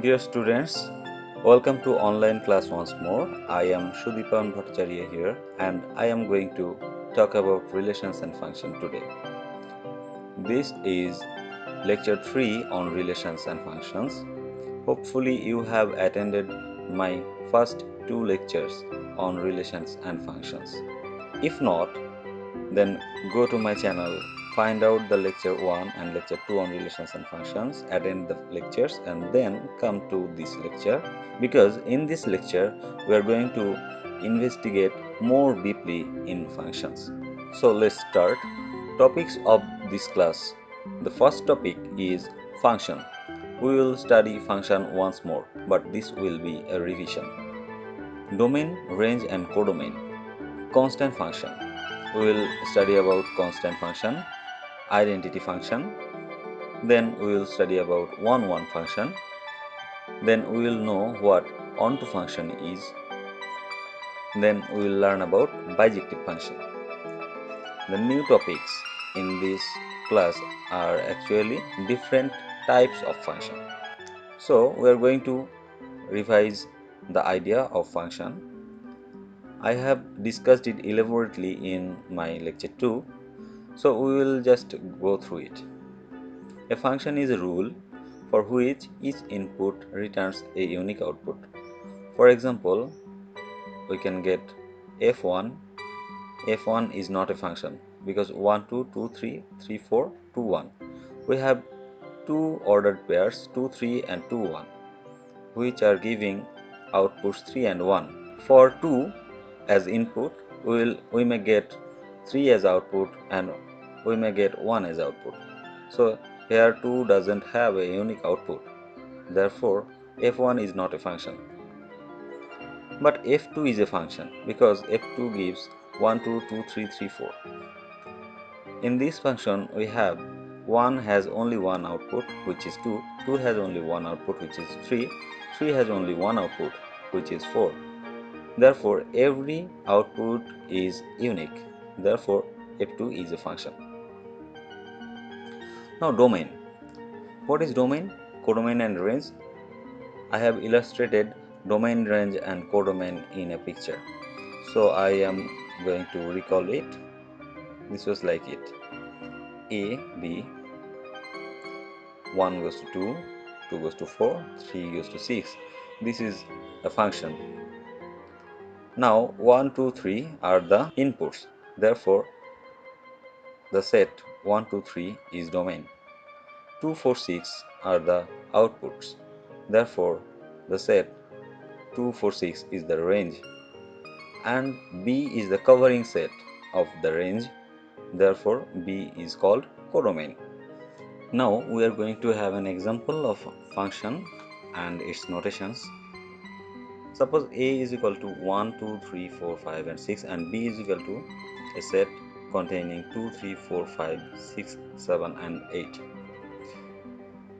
Dear students, welcome to online class once more. I am Sudipayan Bhattacharyya here and I am going to talk about relations and function today. This is lecture 3 on relations and functions. Hopefully you have attended my first two lectures on relations and functions. If not, then go to my channel, find out the lecture 1 and lecture 2 on relations and functions, attend the lectures and then come to this lecture, because in this lecture we are going to investigate more deeply in functions. So let's start. Topics of this class. The first topic is function. We will study function once more, but this will be a revision. Domain, range and codomain. Constant function. We will study about constant function, identity function, then we will study about one-one function, then we will know what onto function is, then we will learn about bijective function. The new topics in this class are actually different types of function. So we are going to revise the idea of function. I have discussed it elaborately in my lecture 2. So we will just go through it. A function is a rule for which each input returns a unique output. For example, we can get f1. f1 is not a function because 1, 2, 2, 3, 3, 4, 2, 1. We have two ordered pairs 2, 3 and 2, 1, which are giving outputs 3 and 1. For 2 as input, we may get 3 as output and we may get 1 as output. So here 2 doesn't have a unique output. Therefore, f1 is not a function. But f2 is a function because f2 gives 1, 2, 2, 3, 3, 4. In this function, we have 1 has only one output, which is 2, 2 has only one output, which is 3, 3 has only one output, which is 4. Therefore, every output is unique. Therefore, f2 is a function. Now, domain. What is domain? Codomain and range. I have illustrated domain, range and codomain in a picture. So I am going to recall it. This was like it. A, B, 1 goes to 2, 2 goes to 4, 3 goes to 6. This is a function. Now 1, 2, 3 are the inputs. Therefore, the set 1, 2, 3 is domain. 2, 4, 6 are the outputs. Therefore, the set 2, 4, 6 is the range. And B is the covering set of the range. Therefore, B is called codomain. Now we are going to have an example of function and its notations. Suppose A is equal to 1, 2, 3, 4, 5 and 6 and B is equal to a set containing 2, 3, 4, 5, 6, 7 and 8.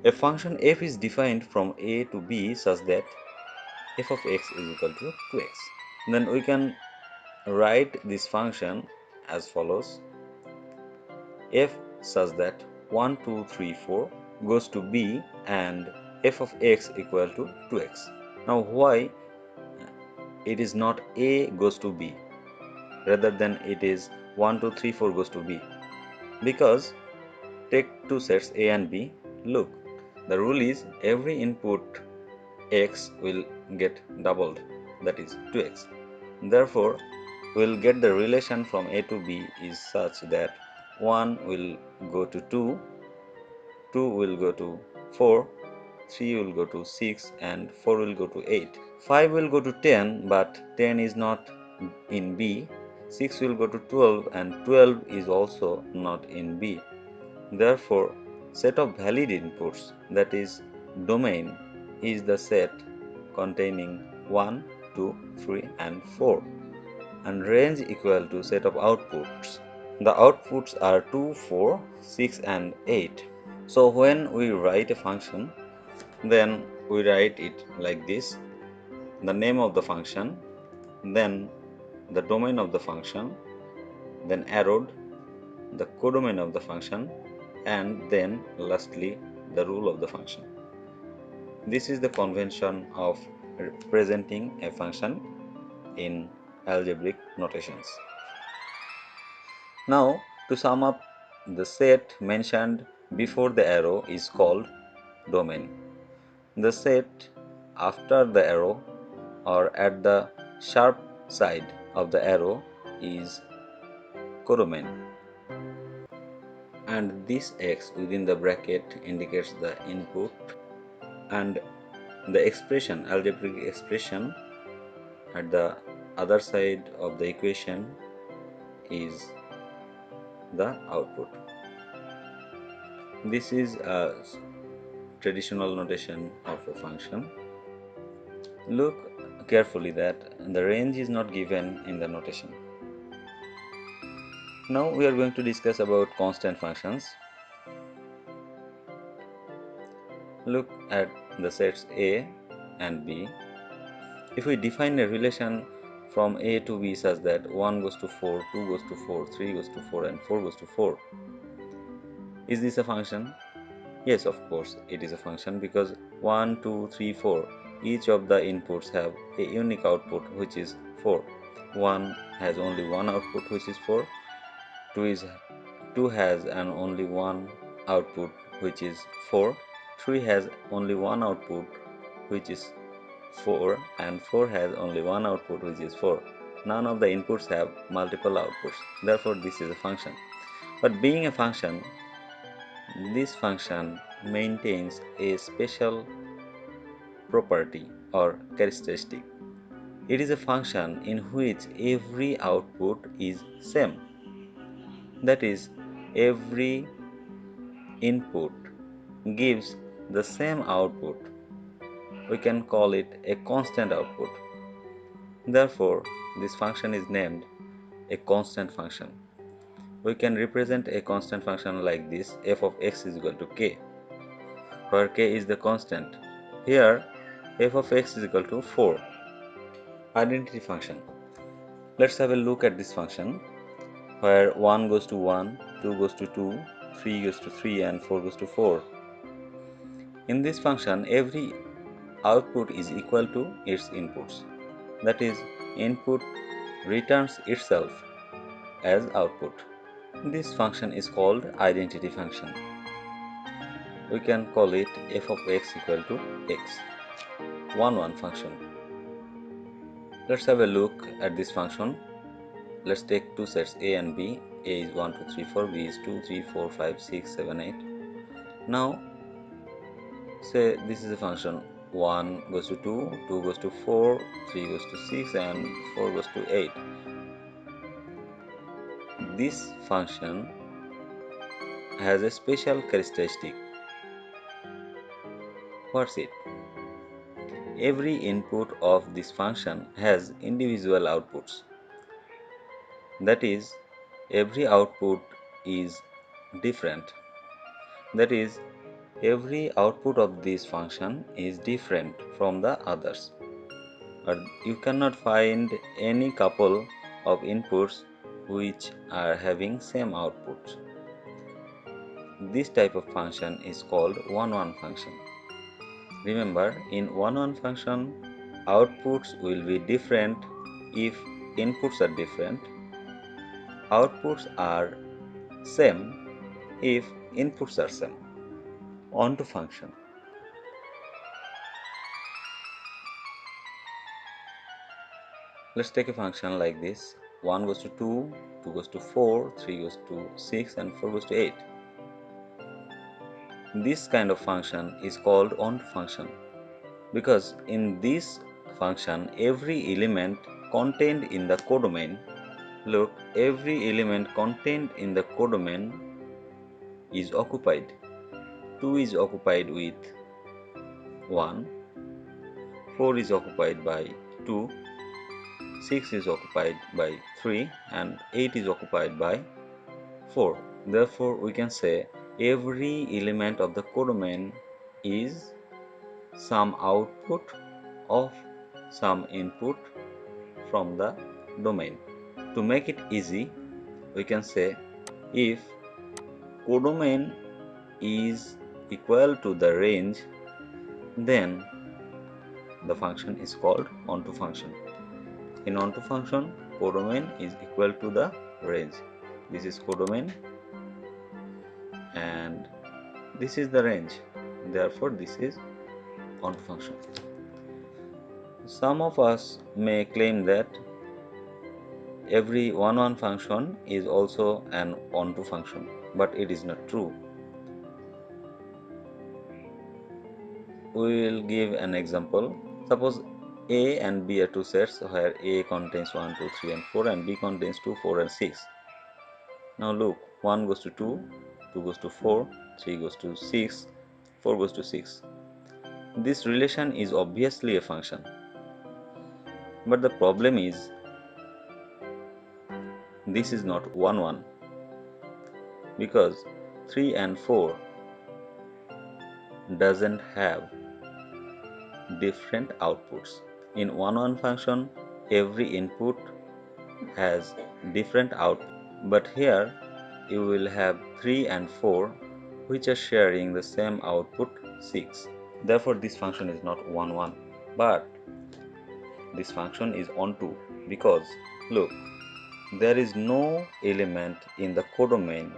A function f is defined from A to B such that f of x is equal to 2x. Then we can write this function as follows. F such that 1, 2, 3, 4 goes to B and f of x equal to 2x. Now why it is not A goes to B rather than it is 1, 2, 3, 4 goes to B? Because take two sets A and B. Look, the rule is every input x will get doubled, that is 2x. Therefore, we will get the relation from A to B is such that 1 will go to 2, 2 will go to 4, 3 will go to 6 and 4 will go to 8. 5 will go to 10 but 10 is not in B. 6 will go to 12 and 12 is also not in B. Therefore, set of valid inputs, that is domain, is the set containing 1, 2, 3 and 4 and range equal to set of outputs. The outputs are 2, 4, 6 and 8. So when we write a function, then we write it like this: the name of the function, then the domain of the function, then arrowed, the codomain of the function, and then lastly the rule of the function. This is the convention of representing a function in algebraic notations. Now, to sum up, the set mentioned before the arrow is called domain. The set after the arrow or at the sharp side of the arrow is codomain, and this x within the bracket indicates the input, and the expression, algebraic expression at the other side of the equation is the output. This is a traditional notation of a function. Look carefully that the range is not given in the notation. Now we are going to discuss about constant functions. Look at the sets A and B. If we define a relation from A to B such that 1 goes to 4, 2 goes to 4, 3 goes to 4 and 4 goes to 4, is this a function? Yes, of course it is a function, because 1, 2, 3, 4, each of the inputs have a unique output which is 4. 1 has only one output which is 4, 2 has an only one output which is 4, 3 has only one output which is 4, and 4 has only one output which is 4. None of the inputs have multiple outputs, therefore this is a function. But being a function, this function maintains a special property or characteristic. It is a function in which every output is same. That is, every input gives the same output. We can call it a constant output. Therefore, this function is named a constant function. We can represent a constant function like this: f of x is equal to k, where k is the constant. Here, f of x is equal to 4. Identity function. Let's have a look at this function, where 1 goes to 1, 2 goes to 2, 3 goes to 3 and 4 goes to 4. In this function, every output is equal to its inputs. That is, input returns itself as output. This function is called identity function. We can call it f of x equal to x, 1, 1 function. Let's have a look at this function. Let's take two sets A and B. A is 1, 2, 3, 4, B is 2, 3, 4, 5, 6, 7, 8. Now, say this is a function: 1 goes to 2, 2 goes to 4, 3 goes to 6 and 4 goes to 8. This function has a special characteristic. What's it? Every input of this function has individual outputs. That is, every output is different. That is, every output of this function is different from the others. But you cannot find any couple of inputs which are having same outputs. This type of function is called 1, 1 function. Remember, in 1, 1 function, outputs will be different if inputs are different. Outputs are same if inputs are same. On to function. Let's take a function like this: 1 goes to 2, 2 goes to 4, 3 goes to 6 and 4 goes to 8. This kind of function is called onto function, because in this function every element contained in the codomain, look, every element contained in the codomain is occupied. 2 is occupied with 1, 4 is occupied by 2, 6 is occupied by 3 and 8 is occupied by 4. Therefore, we can say every element of the codomain is some output of some input from the domain. To make it easy, we can say if codomain is equal to the range, then the function is called onto function. In onto function, codomain is equal to the range. This is codomain and this is the range. Therefore, this is onto function. Some of us may claim that every one-one function is also an onto function, but it is not true. We will give an example. Suppose A and B are two sets where A contains 1, 2, 3 and 4 and B contains 2, 4 and 6. Now look, 1 goes to 2, 2 goes to 4, 3 goes to 6, 4 goes to 6. This relation is obviously a function. But the problem is, this is not 1, 1 because 3 and 4 doesn't have different outputs. In 1, 1 function, every input has different output. But here you will have 3 and 4 which are sharing the same output 6. Therefore this function is not 1, 1, but this function is onto because look, there is no element in the codomain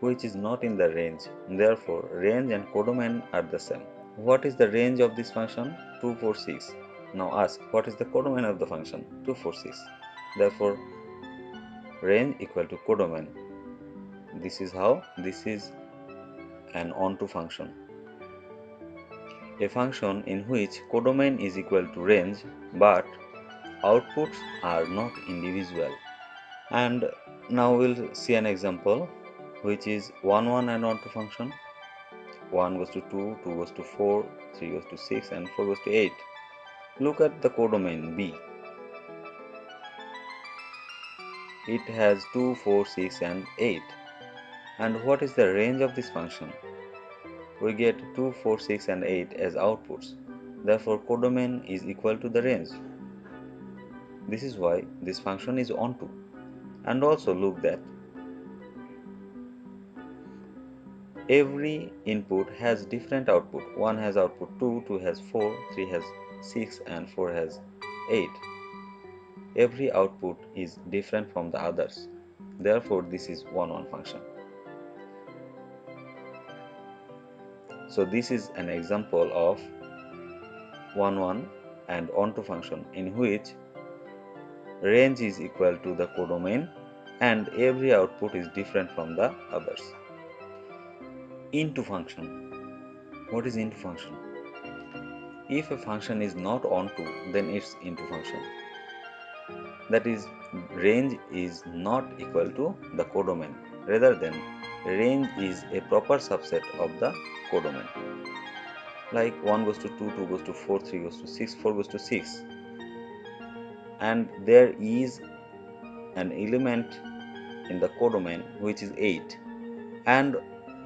which is not in the range. Therefore range and codomain are the same. What is the range of this function? 2, 4, 6. Now ask, what is the codomain of the function? 2, 4, 6. Therefore range equal to codomain. This is how this is an onto function. A function in which codomain is equal to range but outputs are not individual. And now we'll see an example which is 1, 1 and onto function. 1 goes to 2, 2 goes to 4, 3 goes to 6 and 4 goes to 8. Look at the codomain B. It has 2, 4, 6 and 8. And what is the range of this function? We get 2, 4, 6 and 8 as outputs. Therefore codomain is equal to the range. This is why this function is onto. And also look that every input has different output. 1 has output 2, 2 has 4, 3 has 6 and 4 has 8. Every output is different from the others. Therefore this is 1, 1 function. So this is an example of 1, 1 and onto function in which range is equal to the codomain and every output is different from the others. Into function. What is into function? If a function is not onto, then it's into function. That is, range is not equal to the codomain. Rather than range is a proper subset of the codomain. Like 1 goes to 2, 2 goes to 4, 3 goes to 6, 4 goes to 6. And there is an element in the codomain which is 8. And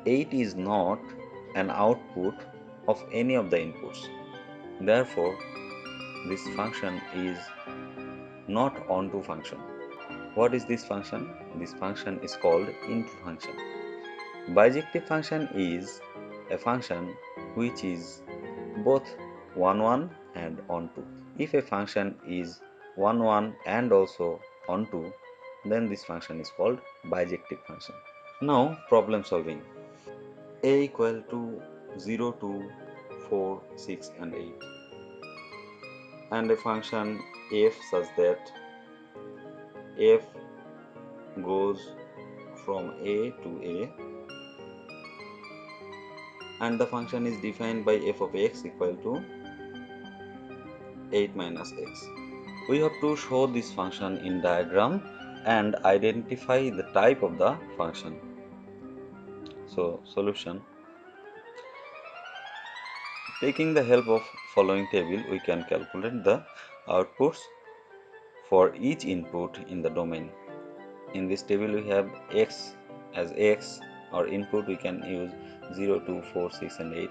8 is not an output of any of the inputs. Therefore, this function is not onto function. What is this function? This function is called into function. Bijective function is a function which is both 1, 1 and onto. If a function is 1, 1 and also onto, then this function is called bijective function. Now problem solving. A equal to 0, 2, 4, 6 and 8 and a function f such that f goes from a to a and the function is defined by f of x equal to 8 minus x. We have to show this function in diagram and identify the type of the function. So solution. Taking the help of following table, we can calculate the outputs for each input in the domain. In this table we have x as x, or input we can use 0, 2, 4, 6 and 8,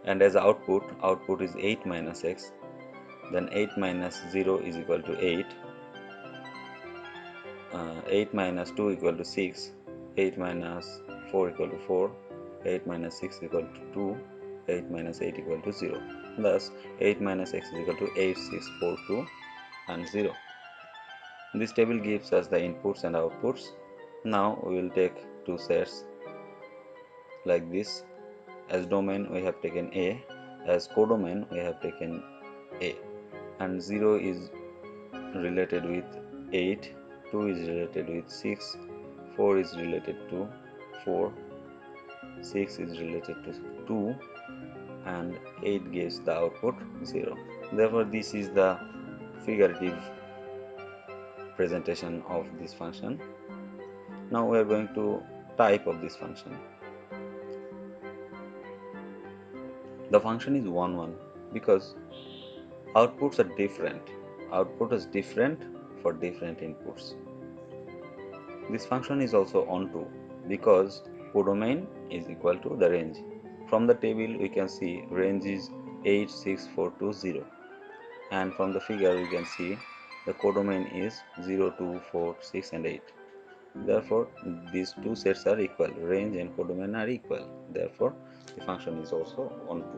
and as output is 8 minus x, then 8 minus 0 is equal to 8, 8 minus 2 equal to 6, 8 minus 4 equal to 4, 8 minus 6 equal to 2, 8 minus 8 equal to 0. Thus 8 minus x is equal to 8, 6, 4, 2 and 0. This table gives us the inputs and outputs. Now we will take two sets like this. As domain we have taken A, as codomain we have taken A, and 0 is related with 8, 2 is related with 6, 4 is related to 4, 6 is related to 2 and 8 gives the output 0. Therefore this is the figurative presentation of this function. Now we are going to type of this function. The function is 1 1 because outputs are different. Output is different for different inputs. This function is also onto because codomain is equal to the range. From the table we can see range is 86420, and from the figure we can see the codomain is 0, 2, 4, 6 and 8. Therefore these two sets are equal, range and codomain are equal. Therefore the function is also onto.